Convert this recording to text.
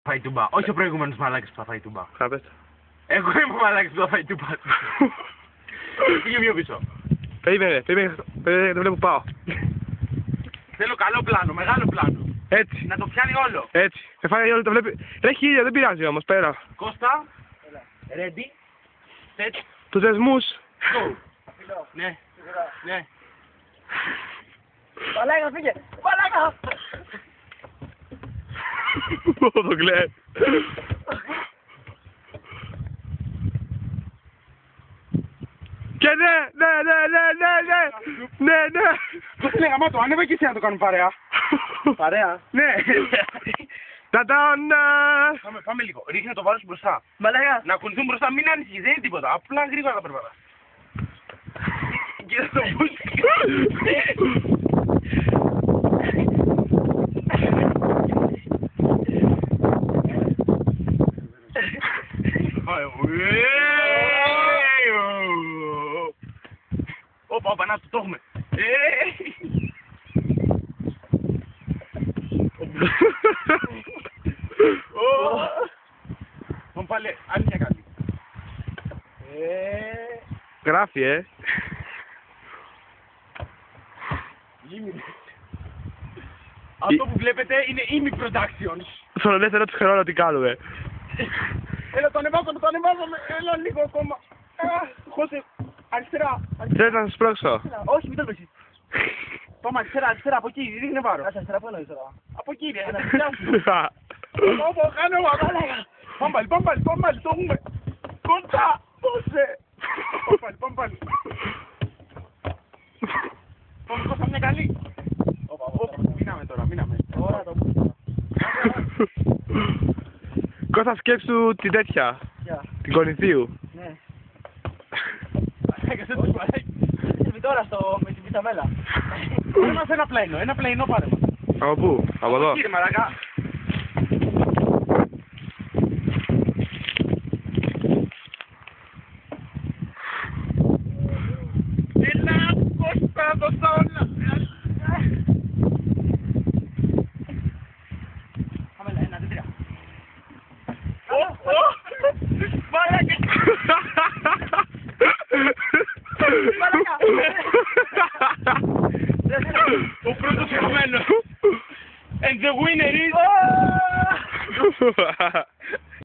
Φάει τούμπα. Όχι ο προηγούμενος μαλάκης που θα φάει τούμπα. Κάπες. Εγώ είμαι ο μαλάκης που θα φάει τούμπα. Πήγε πιο πίσω. Περίμενε, δεν βλέπω που πάω. Θέλω καλό πλάνο, μεγάλο πλάνο. Έτσι. Να το πιάνει όλο. Έτσι. Φάει όλο το βλέπει. Ρε χίλια, δεν πειράζει όμως, πέρα. Κώστα. Ready. Set. Τους δεσμούς. Go. Ναι. Ναι. Μαλάκα, φύγε! Μαλάκα! Το κλαις. Και ναι. Πώς λέγα μάτω, ανέβα και εσύ να το κάνουμε παρέα. Παρέα. Ναι. Ταντάνα. Πάμε λίγο. Ρίχνε το βάρος μπροστά. Μαλάκα. Να κουνηθούν μπροστά, μην ανησυχείς, δεν είναι τίποτα. Απλά γρήγορα θα περπατάς. Και στο πούσι. Όπα, να το έχουμε. Πάμε πάλι, άλλη μια κάτι. Γράφει, Αυτό που βλέπετε είναι Imi Productions. Στον ελεύθερο του χρόνο τι κάνουμε. Έλα, το ανεβάζαμε, έλα λίγο ακόμα. Χώσε, αριστερά. Θες να σας πρόξω. Όχι, μην το πέσεις. Πάμε αριστερά, από εκεί, ρίχνε βάρος. Κάτσε αριστερά, πού εννοείς τώρα. Από εκεί, ρε, να πιάσουμε. Όπο, κάνε μαλάκα. Πάμε πάλι, το έχουμε. Κοντά, δώσε. Πάμε πάλι. Πάμε Κώστα μια καλή. Μείναμε. Ωραία, το πού. Κώστα, σκέψου την τέτοια. Γεια. Την Κονηθίου. Ναι. Έκασε τους μαλάκι. Είμαι τώρα με την πιταμέλα. Πάρε μας ένα πλαϊνό πάρε μας. Από πού, από εδώ. Κύριε μαλάκα. Έλα, Κώστα, δώσα όλα. Πάμε, ένα, δύο, τρία. Μαλάκα. Ο πρώτος χαμένος. And the winner is...